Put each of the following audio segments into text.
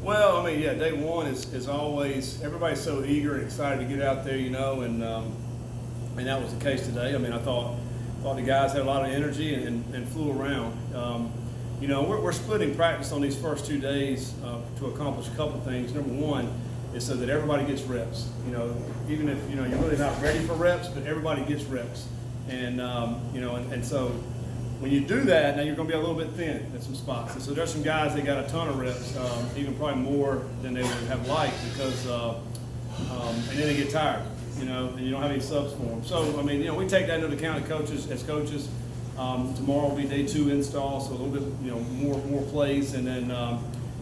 Well, I mean, yeah, day one is always, everybody's so eager and excited to get out there, and that was the case today. I mean, I thought the guys had a lot of energy and flew around. We're splitting practice on these first 2 days to accomplish a couple things. Number one is so that everybody gets reps. Even if you're really not ready for reps, but everybody gets reps. And so when you do that, now you're going to be a little bit thin at some spots. And so there's some guys that got a ton of reps, even probably more than they would have liked because, and then they get tired, and you don't have any subs for them. So, I mean, we take that into account as coaches. Tomorrow will be day 2 install, so a little bit, more plays, and then,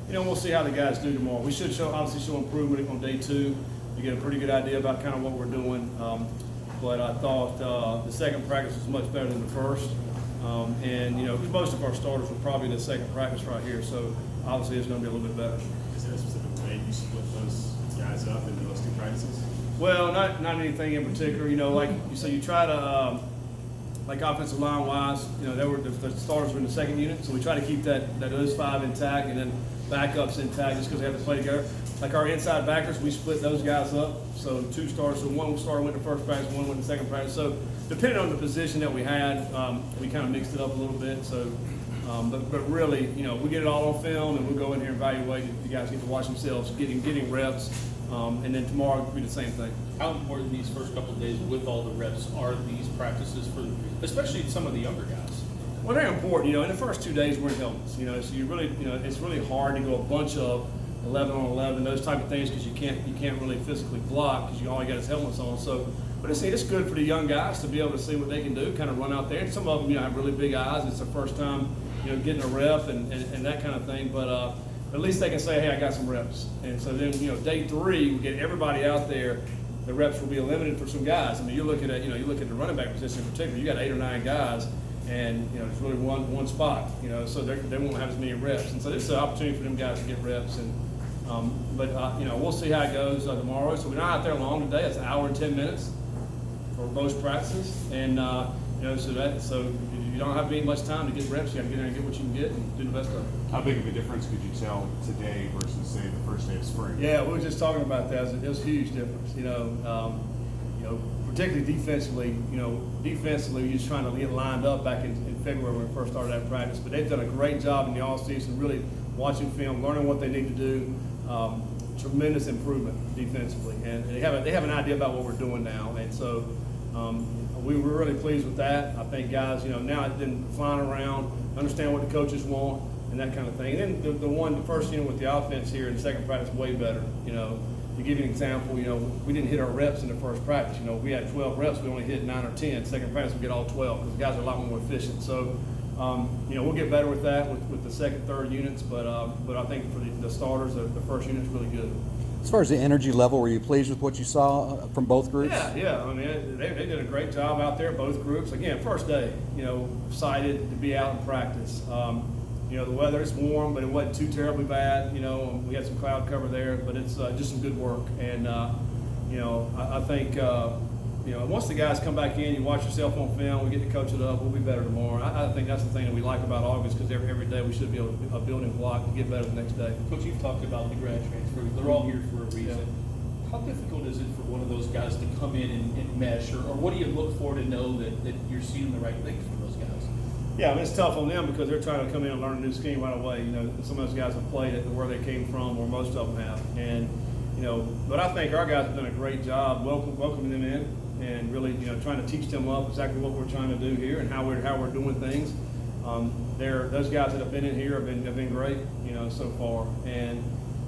we'll see how the guys do tomorrow. We should obviously show improvement on day 2. You get a pretty good idea about kind of what we're doing. But I thought the second practice was much better than the first. Because most of our starters were probably in the second practice right here, so obviously it's going to be a little bit better. Is there a specific way you split those guys up into those 2 practices? Well, not anything in particular. Like you say, you try to like offensive line wise, the starters were in the second unit, so we try to keep those 5 intact and then backups intact just because they have to play together. Like our inside backers, we split those guys up. So 2 starters, so one starter went to first practice, one went to second practice. So depending on the position that we had, we kind of mixed it up a little bit. So, but really, we get it all on film and we'll go in here and evaluate. The guys get to watch themselves getting reps, and then tomorrow will be the same thing. How important these first couple of days with all the reps are these practices for, especially some of the younger guys? Well, they're important. In the first 2 days we're in helmets. So you really, it's really hard to go a bunch of 11 on 11, those type of things, because you can't really physically block because all you got is helmets on. So, but it's good for the young guys to be able to see what they can do, kind of run out there. And some of them, have really big eyes. It's their first time, getting a rep and that kind of thing. But at least they can say, hey, I got some reps. And so then, day 3, we get everybody out there. The reps will be limited for some guys. I mean, you look at the running back position in particular. You got 8 or 9 guys, and there's really one spot. So they won't have as many reps. And so this is an opportunity for them guys to get reps. And we'll see how it goes tomorrow. So we're not out there long today. It's 1 hour and 10 minutes for most practices, and so you don't have much time to get reps. You got to get in and get what you can get and do the best of it. How big of a difference could you tell today versus, say, the first day of spring? Yeah, we were just talking about that. It was a huge difference. Particularly defensively. Defensively, you're just trying to get lined up back in February when we first started that practice. But they've done a great job in the offseason, really watching film, learning what they need to do. Tremendous improvement defensively, and they have an idea about what we're doing now, and so we were really pleased with that. I think guys, now it's been flying around, understand what the coaches want and that kind of thing. And then the first unit with the offense here in the second practice way better. To give you an example, we didn't hit our reps in the first practice. We had 12 reps, we only hit 9 or 10. Second practice we get all 12 because the guys are a lot more efficient. So. We'll get better with that with the second, third units, but I think for the starters, the first unit's really good. As far as the energy level, were you pleased with what you saw from both groups? Yeah. I mean, they did a great job out there, both groups. Again, first day, excited to be out in practice. The weather is warm, but it wasn't too terribly bad. We had some cloud cover there, but it's just some good work. And I think. Once the guys come back in, you watch yourself on film, we get to coach it up, we'll be better tomorrow. I think that's the thing that we like about August, because every day we should be able to a building block to get better the next day. Coach, you've talked about the grad transfers. They're all here for a reason. Yeah. How difficult is it for one of those guys to come in and mesh, or what do you look for to know that you're seeing the right things from those guys? Yeah, I mean, it's tough on them because they're trying to come in and learn a new scheme right away. Some of those guys have played it where they came from, or most of them have. And, but I think our guys have done a great job welcoming them in. And really, trying to teach them up exactly what we're trying to do here and how we're doing things. Those guys that have been in here have been great, so far. And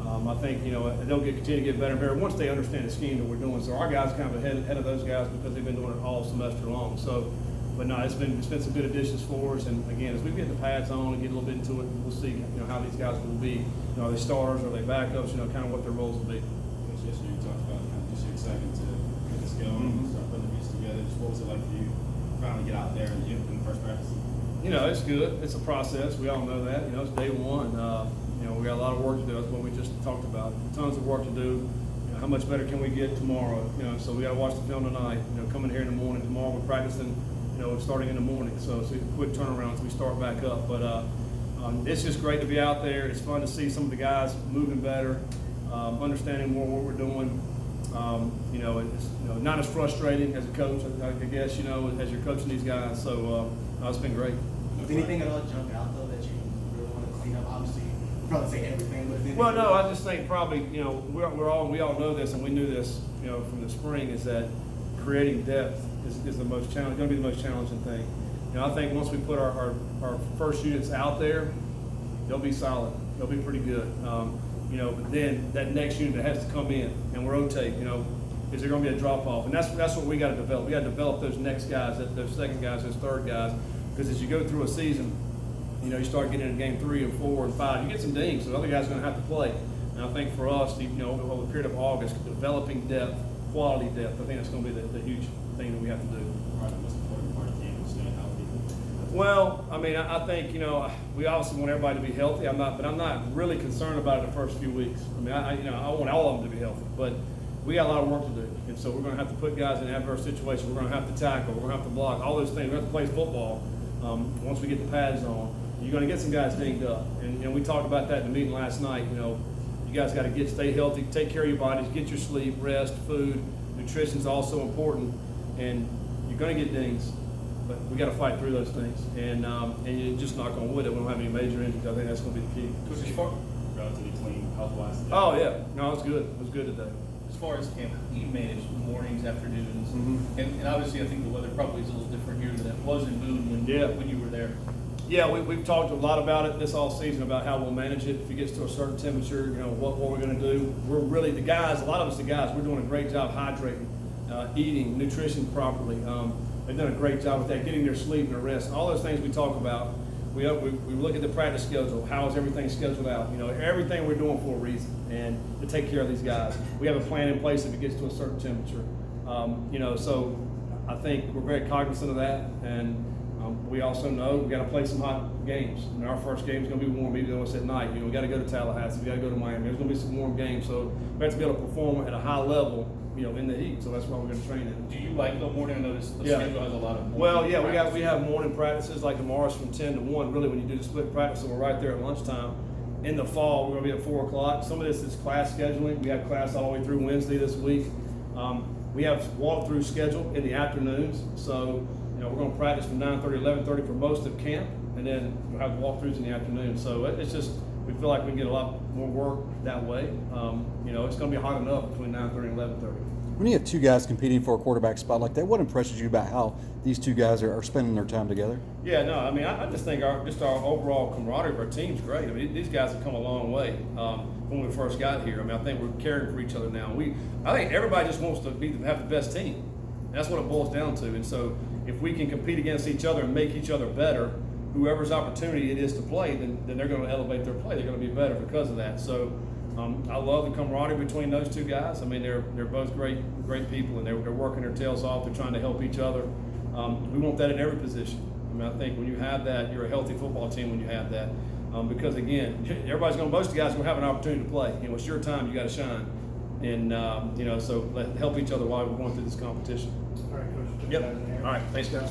I think they'll continue to get better and better once they understand the scheme that we're doing. So our guys kind of ahead of those guys because they've been doing it all semester long. So, but no, it's been some good additions for us. And again, as we get the pads on and get a little bit into it, we'll see how these guys will be. Are they starters? Are they backups? Kind of what their roles will be. Yesterday you talked about kind of just your excitement to get this going. Mm-hmm. Together. Just what was it like for you to finally get out there in the first practice? It's good. It's a process. We all know that. It's day one. We got a lot of work to do. That's what we just talked about. Tons of work to do. How much better can we get tomorrow? So we got to watch the film tonight. Coming here in the morning. Tomorrow we're practicing. Starting in the morning. So it's a quick turnaround as we start back up. But It's just great to be out there. It's fun to see some of the guys moving better, understanding more what we're doing. It's not as frustrating as a coach, I guess, as you're coaching these guys. So it's been great. Does anything at all jump out though that you really want to clean up? Obviously, you probably say everything, but is anything Well, no, I just think probably, we all know this, and we knew this, from the spring, is that creating depth is the most going to be the most challenging thing. I think once we put our first units out there, they'll be solid. They'll be pretty good. But then that next unit that has to come in and rotate, is there going to be a drop off? And that's what we got to develop. We got to develop those next guys, those second guys, those third guys, because as you go through a season, you start getting into game 3 and 4 and 5, you get some dings, so the other guys are going to have to play. And I think for us, over the period of August, developing depth, quality depth, I think that's going to be the huge thing that we have to do. Right, the most important part of the game is staying healthy. Well, I think we obviously want everybody to be healthy. But I'm not really concerned about it the first few weeks. I want all of them to be healthy, but we got a lot of work to do, and so we're going to have to put guys in adverse situations. We're going to have to tackle. We're going to have to block. All those things. We have to play football. Once we get the pads on, you're going to get some guys dinged up, and we talked about that in the meeting last night. You guys got to stay healthy, take care of your bodies, get your sleep, rest, food. Nutrition is also important, and you're going to get dings. But we got to fight through those things, and you're just not going to win it. We don't have any major injuries. I think that's going to be the key. Which is relatively clean health-wise. Oh yeah, no, it's good. It was good today. As far as camp, you manage mornings, afternoons, and obviously I think the weather probably is a little different here than it was in Boone when you were there. Yeah, we've talked a lot about it this all season about how we'll manage it. If it gets to a certain temperature, what we're going to do. We're really a lot of us, we're doing a great job hydrating, eating, nutrition properly. They've done a great job with that, getting their sleep and their rest. All those things we talk about. We look at the practice schedule. How is everything scheduled out? Everything we're doing for a reason, and to take care of these guys. We have a plan in place if it gets to a certain temperature. So I think we're very cognizant of that, and we also know we got to play some hot games. And our first game is going to be warm, even though it's at night. We got to go to Tallahassee. We got to go to Miami. There's going to be some warm games, so we have to be able to perform at a high level. In the heat, so that's why we're going to train it. Do you like the morning? I notice the schedule has a lot of morning. Well, yeah, we have morning practices like tomorrow's from 10 to 1. Really, when you do the split practice, so we're right there at lunchtime. In the fall, we're going to be at 4 o'clock. Some of this is class scheduling. We have class all the way through Wednesday this week. We have walkthrough schedule in the afternoons, so we're going to practice from 9:30 to 11:30 for most of camp, and then we'll have walkthroughs in the afternoon. So it's just we feel like we can get a lot more work that way. It's going to be hot enough between 9:30 and 11:30. When you have two guys competing for a quarterback spot like that, what impresses you about how these two guys are spending their time together? Yeah, no, I just think our overall camaraderie of our team's great. These guys have come a long way when we first got here. I think we're caring for each other now. I think everybody just wants to have the best team. That's what it boils down to. And so if we can compete against each other and make each other better, whoever's opportunity it is to play, then they're going to elevate their play. They're going to be better because of that. So I love the camaraderie between those two guys. They're both great people, and they're working their tails off. They're trying to help each other. We want that in every position. I think when you have that, you're a healthy football team when you have that. Because again, most guys are going to have an opportunity to play. It's your time. You got to shine, and so help each other while we're going through this competition. All right, Coach. Yep. All right. Thanks, guys.